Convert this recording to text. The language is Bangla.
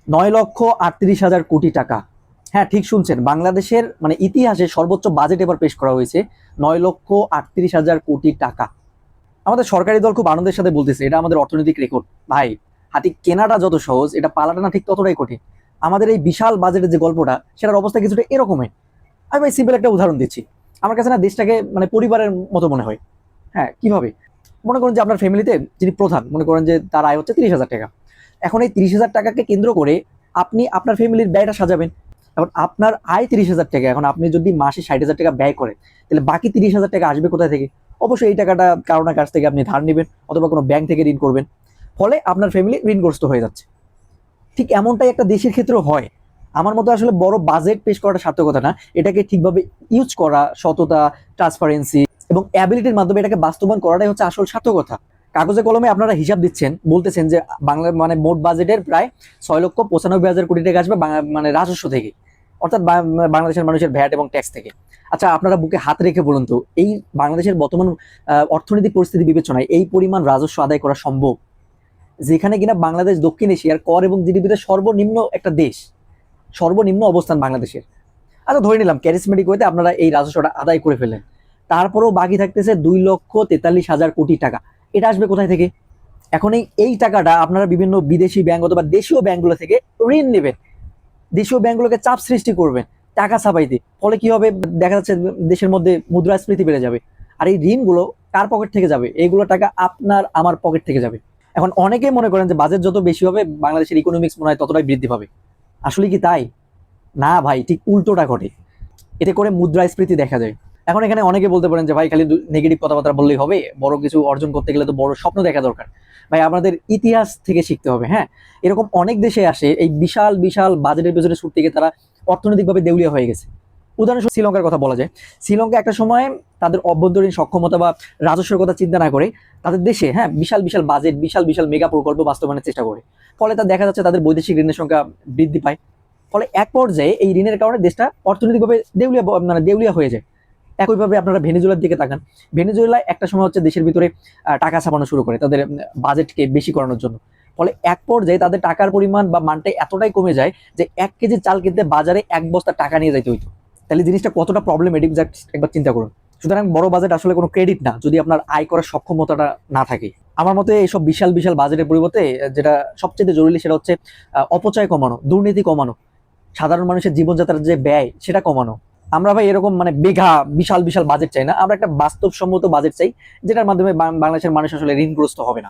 9,38,000 কোটি টাকা। হ্যাঁ, ঠিক শুনছেন, বাংলাদেশের মানে ইতিহাসে সর্বোচ্চ বাজেট এবার পেশ করা হয়েছে 9,38,000 কোটি টাকা। আমাদের সরকারি দল খুব আনন্দের সাথে বলতেছে এটা আমাদের অর্থনৈতিক রেকর্ড। ভাই, হাতি কেনাটা যত সহজ, এটা পালাটা না ঠিক ততটাই কঠিন। আমাদের এই বিশাল বাজেটের যে গল্পটা, সেটার অবস্থা কিছুটা এরকমই। আমি ভাই সিম্পল একটা উদাহরণ দিচ্ছি। আমার কাছে না দেশটাকে মানে পরিবারের মতো মনে হয়। হ্যাঁ, কিভাবে? মনে করেন যে আপনার ফ্যামিলিতে যিনি প্রধান, মনে করেন যে তার আয় হচ্ছে 30,000 টাকা। এখন এই 30,000 টাকাকে কেন্দ্র করে আপনি আপনার ফ্যামিলির ব্যয়টা সাজাবেন। এখন আপনার আয় 30,000 টাকা, এখন আপনি যদি মাসে 60,000 টাকা ব্যয় করেন, তাহলে বাকি 30,000 টাকা আসবে কোথায় থেকে? অবশ্যই এই টাকাটা কারো না কাছ থেকে আপনি ধার নেবেন, অথবা কোনো ব্যাংক থেকে ঋণ করবেন। ফলে আপনার ফ্যামিলি ঋণগ্রস্ত হয়ে যাচ্ছে। ঠিক এমনটাই একটা দেশের ক্ষেত্রেও হয়। আমার মতো আসলে বড় বাজেট পেশ করাটা সার্থকতা না, এটাকে ঠিকভাবে ইউজ করা, সততা, ট্রান্সপারেন্সি এবং অ্যাবিলিটির মাধ্যমে এটাকে বাস্তবায়ন করাটাই হচ্ছে আসল সার্থকতা। কাগজে কলমে আপনারা হিসাব দিচ্ছেন, বলতেছেন যে বাংলা মানে মোট বাজেটের প্রায় 6,95,000 কোটি টাকা আসবে মানে রাজস্ব থেকে, অর্থাৎ বাংলাদেশের মানুষের ভ্যাট এবং ট্যাক্স থেকে। আচ্ছা, আপনারা বুকে হাত রেখে বলুন তো, এই বাংলাদেশের বর্তমান অর্থনৈতিক পরিস্থিতি বিবেচনায় এই পরিমাণ রাজস্ব আদায় করা সম্ভব? যেখানে কিনা বাংলাদেশ দক্ষিণ এশিয়ার কর এবং জিডিপিতে সর্বনিম্ন একটা দেশ, সর্বনিম্ন অবস্থান বাংলাদেশের। আচ্ছা, ধরে নিলাম ক্যারিসমেটিক ওয়েতে আপনারা এই রাজস্বটা আদায় করে ফেলেন, তারপরেও বাকি থাকতেছে 2,43,000 কোটি টাকা। এটা আসবে কোথায় থেকে? এখন এই টাকাটা আপনারা বিভিন্ন বিদেশি ব্যাংক অথবা দেশীয় ব্যাংকগুলো থেকে ঋণ নেবেন, দেশীয় ব্যাংকগুলোকে চাপ সৃষ্টি করবেন টাকা ছাপাইতে। ফলে কি হবে? দেখা যাচ্ছে দেশের মধ্যে মুদ্রাস্ফীতি বেড়ে যাবে। আর এই ঋণগুলো কার পকেট থেকে যাবে? এইগুলো টাকা আপনার আমার পকেট থেকে যাবে। এখন অনেকেই মনে করেন যে বাজেট যত বেশি হবে বাংলাদেশের ইকোনমিক্স মনে হয় ততটাই বৃদ্ধি পাবে। আসলে কি তাই? না ভাই, ঠিক উল্টোটা ঘটে। এতে করে মুদ্রাস্ফীতি দেখা যায়। এখন এখানে অনেকে বলতে পারেন যে ভাই, খালি নেগেটিভ কথাবার্তা বললেই হবে? বড় কিছু অর্জন করতে গেলে তো বড় স্বপ্ন দেখা দরকার। ভাই, আমাদের ইতিহাস থেকে শিখতে হবে। হ্যাঁ, এরকম অনেক দেশে আসে এই বিশাল বিশাল বাজেটের পেছনে ছুটতে গিয়ে তারা অর্থনৈতিকভাবে দেউলিয়া হয়ে গেছে। উদাহরণস্বরূপ শ্রীলঙ্কার কথা বলা যায়। শ্রীলঙ্কা একটা সময় তাদের অভ্যন্তরীণ সক্ষমতা বা রাজস্বের কথা চিন্তা না করে তাদের দেশে হ্যাঁ বিশাল বিশাল বাজেট, বিশাল বিশাল মেগা প্রকল্প বাস্তবায়নের চেষ্টা করে। ফলে তা দেখা যাচ্ছে তাদের বৈদেশিক ঋণের সংখ্যা বৃদ্ধি পায়। ফলে এক পর্যায়ে এই ঋণের কারণে দেশটা অর্থনৈতিকভাবে দেউলিয়া মানে দেউলিয়া হয়ে যায়। একইভাবে আপনারা ভেনেজুয়েলার দিকে তাকান। ভেনেজুয়েলায় একটা সময় হচ্ছে দেশের ভিতরে টাকা ছাপানো শুরু করে তাদের বাজেটকে বেশি করানোর জন্য। ফলে এক পর্যায়ে তাদের টাকার পরিমাণ বা মানটা এতটাই কমে যায় যে 1 কেজি চাল কিনতে বাজারে 1 বস্তা টাকা নিয়ে যাইতে হইতো। তাহলে জিনিসটা কতটা প্রবলেমেটিক একবার চিন্তা করুন। সুতরাং বড় বাজেট আসলে কোনো ক্রেডিট না যদি আপনার আয় করার সক্ষমতাটা না থাকে। আমার মতে এইসব বিশাল বিশাল বাজেটের পরিবর্তে যেটা সবচেয়ে জরুরি সেটা হচ্ছে অপচয় কমানো, দুর্নীতি কমানো, সাধারণ মানুষের জীবনযাত্রার যে ব্যয় সেটা কমানো। আমরা ভাই এরকম মানে বেঘা বিশাল বিশাল বাজেট চাই না, আমরা একটা বাস্তবসম্মত বাজেট চাই, যেটার মাধ্যমে বাংলাদেশের মানুষ আসলে ঋণগ্রস্ত হবে না।